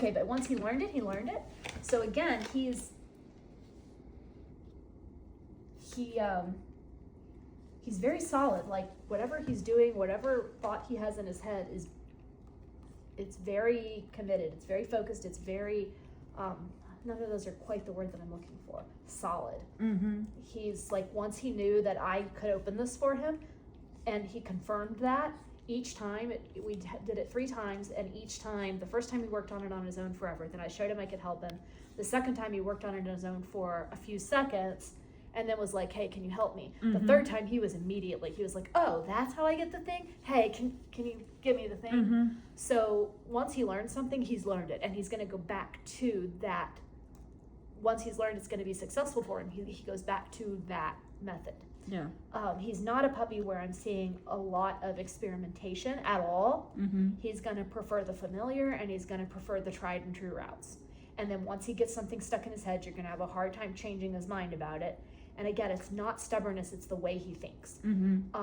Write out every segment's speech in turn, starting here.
Okay, but once he learned it, he learned it. So again, he's very solid. Like whatever he's doing, whatever thought he has in his head it's very committed. It's very focused. It's very, none of those are quite the word that I'm looking for. Solid. Mm-hmm. He's like, once he knew that I could open this for him, and he confirmed that each time, we did it 3 times, and each time, the first time he worked on it on his own forever, then I showed him I could help him. The second time he worked on it on his own for a few seconds, and then was like, hey, can you help me? Mm-hmm. The third time he was like, oh, that's how I get the thing? Hey, can you give me the thing? Mm-hmm. So once he learns something, he's learned it, and he's going to go back to that. Once he's learned it's going to be successful for him, he goes back to that method. Yeah. He's not a puppy where I'm seeing a lot of experimentation at all. Mm-hmm. He's going to prefer the familiar, and he's going to prefer the tried and true routes. And then once he gets something stuck in his head, you're going to have a hard time changing his mind about it. And again, it's not stubbornness, it's the way he thinks. Mm-hmm.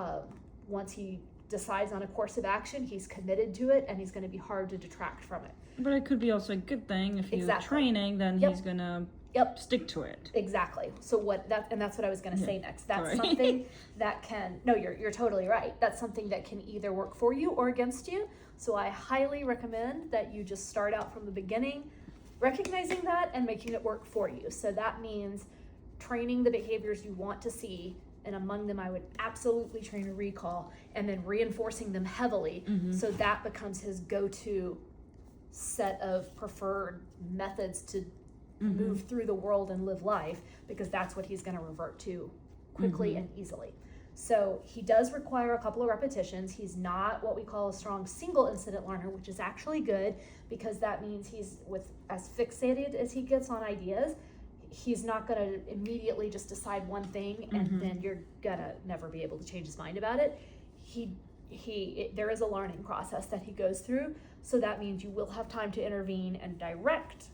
Once he decides on a course of action, he's committed to it, and he's going to be hard to detract from it. But it could be also a good thing if you're Exactly. training, then Yep. he's gonna Yep. stick to it. Exactly. So that's what I was going to say next. That's Sorry. something that can, no, you're totally right. That's something that can either work for you or against you. So I highly recommend that you just start out from the beginning, recognizing that and making it work for you. So that means training the behaviors you want to see, and among them I would absolutely train a recall, and then reinforcing them heavily. Mm-hmm. So that becomes his go-to set of preferred methods to Mm-hmm. move through the world and live life, because that's what he's going to revert to quickly Mm-hmm. and easily. So he does require a couple of repetitions. He's not what we call a strong single incident learner, which is actually good, because that means he's as fixated as he gets on ideas, he's not going to immediately just decide one thing and Mm-hmm. then you're going to never be able to change his mind about it. There is a learning process that he goes through. So that means you will have time to intervene and direct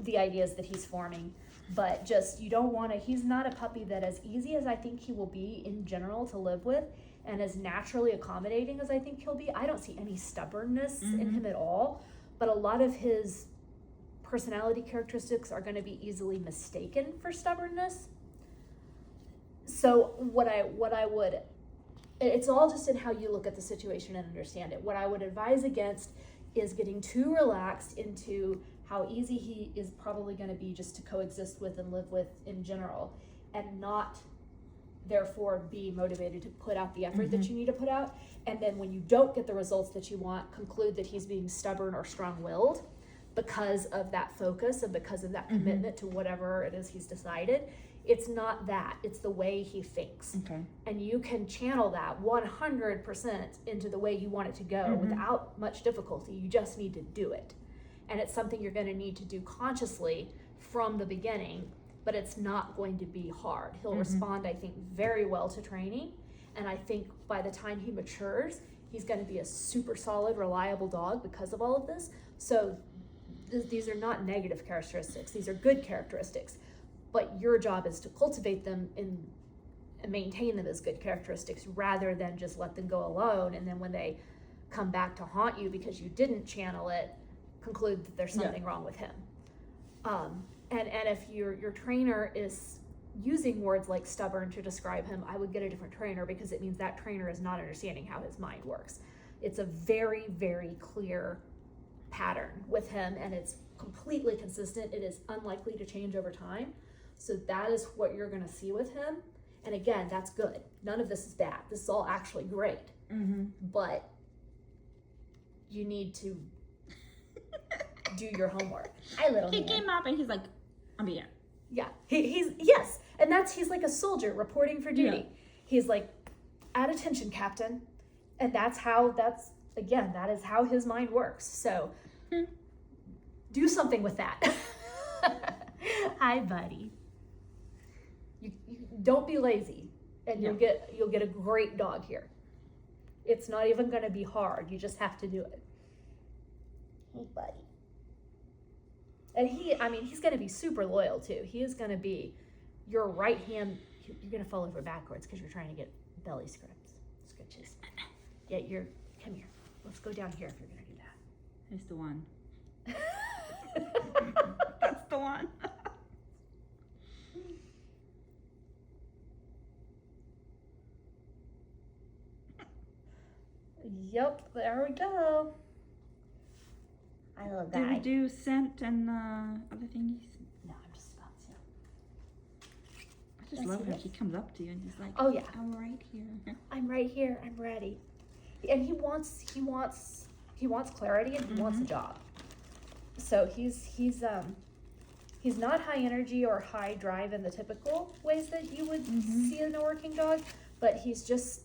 the ideas that he's forming, but just, you don't want to, he's not a puppy that, as easy as I think he will be in general to live with, and as naturally accommodating as I think he'll be, I don't see any stubbornness in Mm-hmm. him at all, but a lot of his personality characteristics are going to be easily mistaken for stubbornness. So what I would, it's all just in how you look at the situation and understand it. What I would advise against is getting too relaxed into how easy he is probably going to be just to coexist with and live with in general, and not therefore be motivated to put out the effort that you need to put out. And then when you don't get the results that you want, conclude that he's being stubborn or strong-willed because of that focus and because of that commitment to whatever it is he's decided. It's not that, it's the way he thinks. Okay. And you can channel that 100% into the way you want it to go without much difficulty. You just need to do it. And it's something you're going to need to do consciously from the beginning, but it's not going to be hard. He'll respond, I think, very well to training. And I think by the time he matures, he's going to be a super solid, reliable dog because of all of this. So these are not negative characteristics. These are good characteristics. But your job is to cultivate them and maintain them as good characteristics, rather than just let them go alone. And then when they come back to haunt you because you didn't channel it, conclude that there's something wrong with him. And if your trainer is using words like stubborn to describe him, I would get a different trainer, because it means that trainer is not understanding how his mind works. It's a very, very clear pattern with him, and it's completely consistent. It is unlikely to change over time. So that is what you're going to see with him. And again, that's good. None of this is bad. This is all actually great. But you need to do your homework. Hi, little He man. came up and he's like, I'm here. Yeah, he's yes, and he's like a soldier reporting for duty. Yeah. He's like, at attention, Captain, and that is how his mind works. So do something with that. Hi, buddy. You don't be lazy, and you'll get a great dog here. It's not even going to be hard. You just have to do it. Hey, buddy. And he's going to be super loyal too. He is going to be your right hand. You're going to fall over backwards because you're trying to get belly scratches. Yeah, come here. Let's go down here if you're going to do that. Here's the one. That's the one. Yep, there we go. My little Did we guy. do scent and other thingies? No, I'm just about to. I just Let's love see how this. he comes up to you and he's like, Oh yeah, I'm right here. I'm right here. I'm ready. And he wants clarity and he wants a job. So he's not high energy or high drive in the typical ways that you would see in a working dog, but he's just,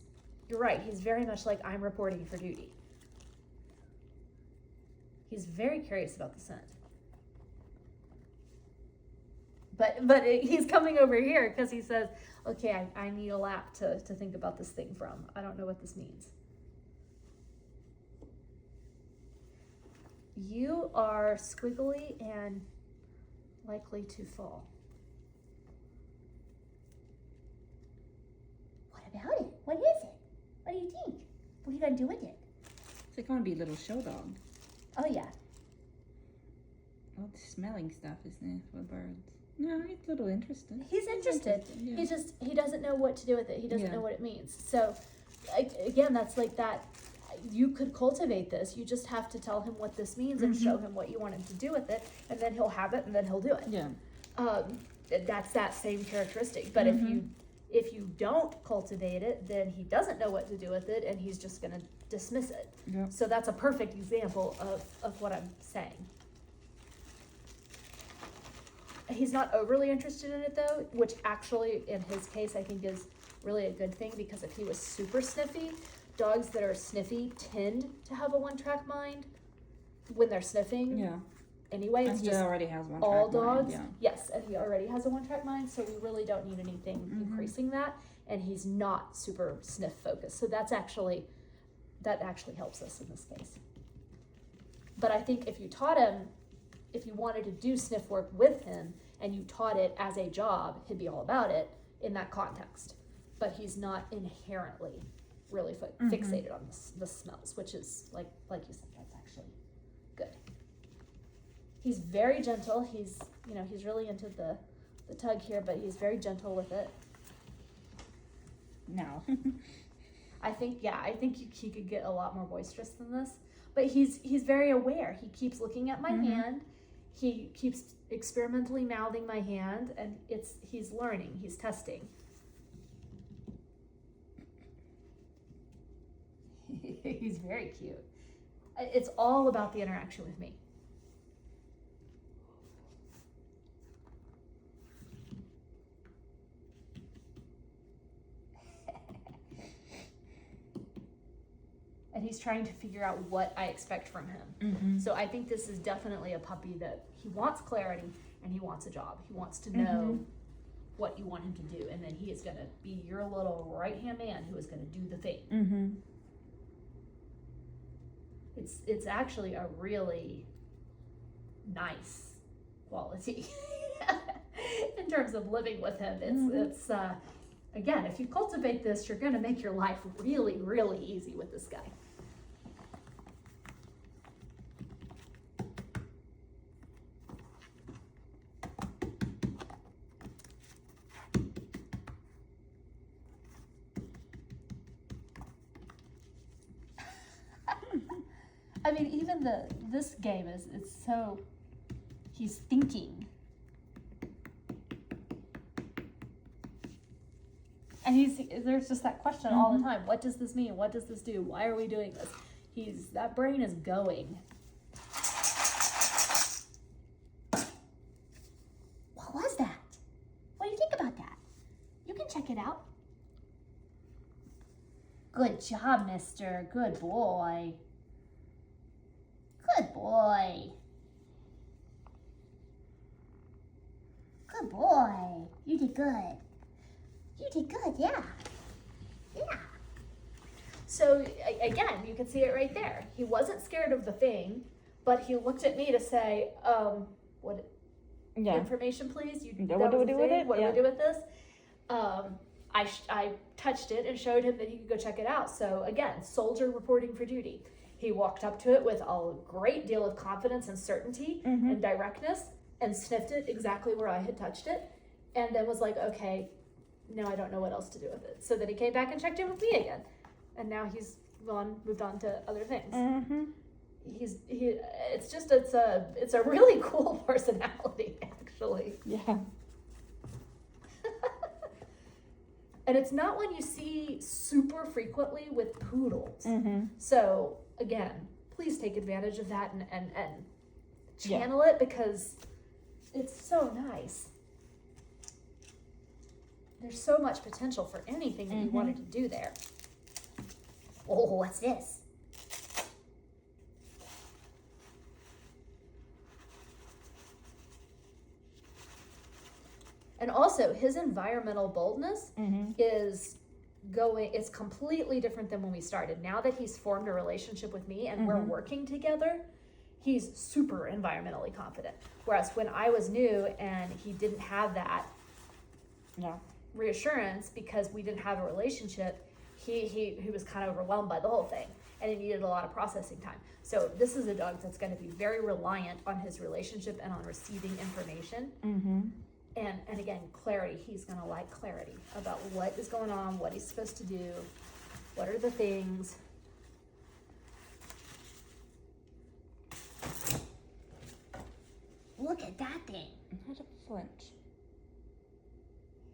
you're right, he's very much like, I'm reporting for duty. He's very curious about the scent. But he's coming over here because he says, okay, I need a lap to think about this thing from. I don't know what this means. You are squiggly and likely to fall. What about it? What is it? What do you think? What are you gonna do with it? It's like, I want to be a little show dog. Oh yeah. All the smelling stuff, isn't it, for birds? No, he's a little interested. He's interested. Yeah. He doesn't know what to do with it. He doesn't Yeah. know what it means. So again, that's like that. You could cultivate this. You just have to tell him what this means and show him what you want him to do with it, and then he'll have it, and then he'll do it. Yeah. That's that same characteristic. But if you don't cultivate it, then he doesn't know what to do with it, and he's just gonna dismiss it. Yeah. So that's a perfect example of what I'm saying. He's not overly interested in it though, which actually in his case I think is really a good thing, because if he was super sniffy, dogs that are sniffy tend to have a one-track mind when they're sniffing. Yeah. Anyway, And it's he just already has one. all track mind, dogs. Yeah. Yes, and he already has a one-track mind, so we really don't need anything increasing that. And he's not super sniff focused, so that actually helps us in this case. But I think if you taught him, if you wanted to do sniff work with him and you taught it as a job, he'd be all about it in that context. But he's not inherently really fixated on the smells, which is like you said, that's actually good. He's very gentle. He's really into the tug here, but he's very gentle with it. No. I think he could get a lot more boisterous than this, but he's very aware. He keeps looking at my hand. He keeps experimentally mouthing my hand, and he's learning. He's testing. He's very cute. It's all about the interaction with me. And he's trying to figure out what I expect from him. So I think this is definitely a puppy that he wants clarity and he wants a job. He wants to know what you want him to do, and then he is going to be your little right-hand man who is going to do the thing. It's actually a really nice quality in terms of living with him. It's again, if you cultivate this, you're going to make your life really, really easy with this guy. I mean, even this game it's so, he's thinking. And there's just that question all the time. What does this mean? What does this do? Why are we doing this? That brain is going. What was that? What do you think about that? You can check it out. Good job, mister. Good boy. Good boy. Good boy. You did good. You did good, yeah. Yeah. So, again, you can see it right there. He wasn't scared of the thing, but he looked at me to say, what information, please? What do we do with it? What do we do with this? I touched it and showed him that he could go check it out. So, again, soldier reporting for duty. He walked up to it with a great deal of confidence and certainty and directness and sniffed it exactly where I had touched it, and then was like, okay, now I don't know what else to do with it. So then he came back and checked in with me again, and now he's moved on to other things. It's a really cool personality, actually. Yeah. And it's not one you see super frequently with poodles. Mm-hmm. So again, please take advantage of that and channel it, because it's so nice. There's so much potential for anything that you wanted to do there. Oh, what's this? And also, his environmental boldness it's completely different than when we started. Now that he's formed a relationship with me and we're working together, he's super environmentally confident. Whereas when I was new and he didn't have that reassurance because we didn't have a relationship, he was kind of overwhelmed by the whole thing, and he needed a lot of processing time. So this is a dog that's going to be very reliant on his relationship and on receiving information. And again, clarity. He's going to like clarity about what is going on, what he's supposed to do, what are the things. Look at that thing. How to flinch.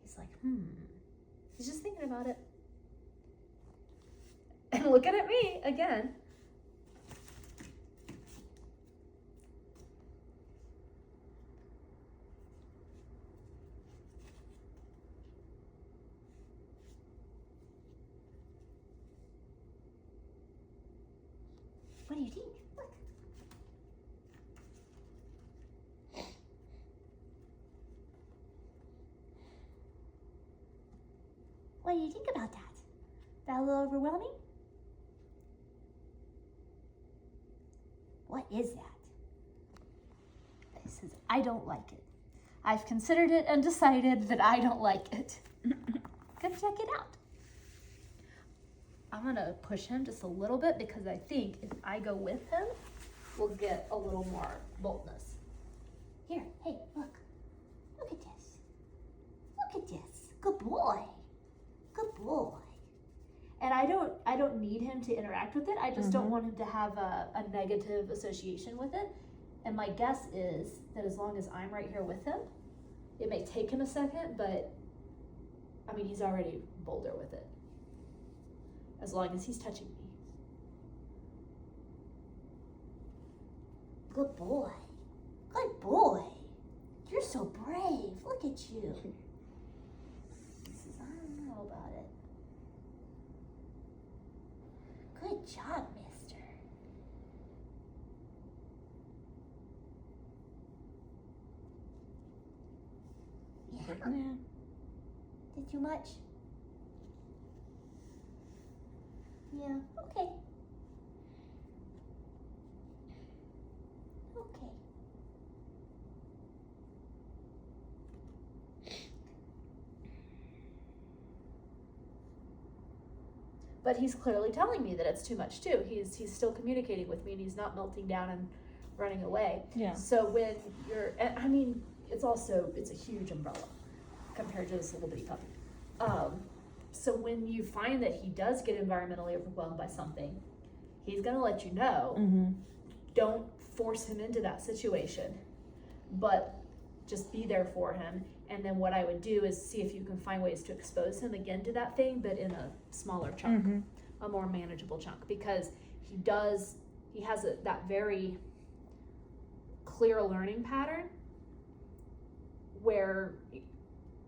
He's like, He's just thinking about it. And looking at me again. What do you think? Look. What do you think about that? That a little overwhelming? What is that? He says, I don't like it. I've considered it and decided that I don't like it. Come check it out. I'm gonna push him just a little bit because I think if I go with him, we'll get a little more boldness. Here, hey, look. Look at this. Look at this. Good boy. Good boy. And I don't need him to interact with it. I just don't want him to have a negative association with it. And my guess is that as long as I'm right here with him, it may take him a second, but I mean, he's already bolder with it. As long as he's touching me. Good boy. Good boy. You're so brave. Look at you. He says, I don't know about it. Good job, mister. Yeah. Did too much? Yeah, okay. Okay. But he's clearly telling me that it's too much too. He's still communicating with me, and he's not melting down and running away. Yeah. So when it's a huge umbrella compared to this little bitty puppy. So when you find that he does get environmentally overwhelmed by something, he's gonna let you know. Don't force him into that situation, but just be there for him. And then what I would do is see if you can find ways to expose him again to that thing, but in a smaller chunk, a more manageable chunk, because he has that very clear learning pattern where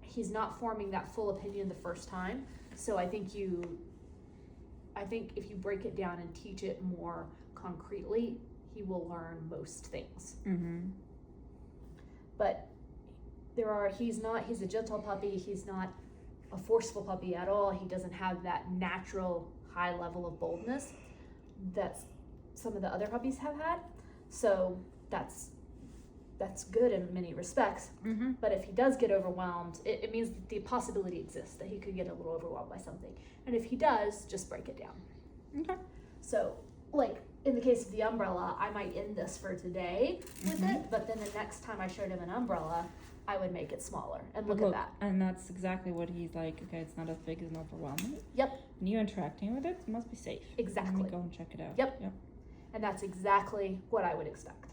he's not forming that full opinion the first time. So I think if you break it down and teach it more concretely, he will learn most things. But he's a gentle puppy. He's not a forceful puppy at all. He doesn't have that natural high level of boldness that some of the other puppies have had. So that's good in many respects. But if he does get overwhelmed, it means that the possibility exists that he could get a little overwhelmed by something. And if he does, just break it down. Okay. So like in the case of the umbrella, I might end this for today with Mhm. it, but then the next time I showed him an umbrella, I would make it smaller and But look at that. and that's exactly what he's like. Okay, it's not as big as an overwhelming. Yep. And you interacting with it, it must be safe. Let Exactly. me go and check it out. Yep. And that's exactly what I would expect.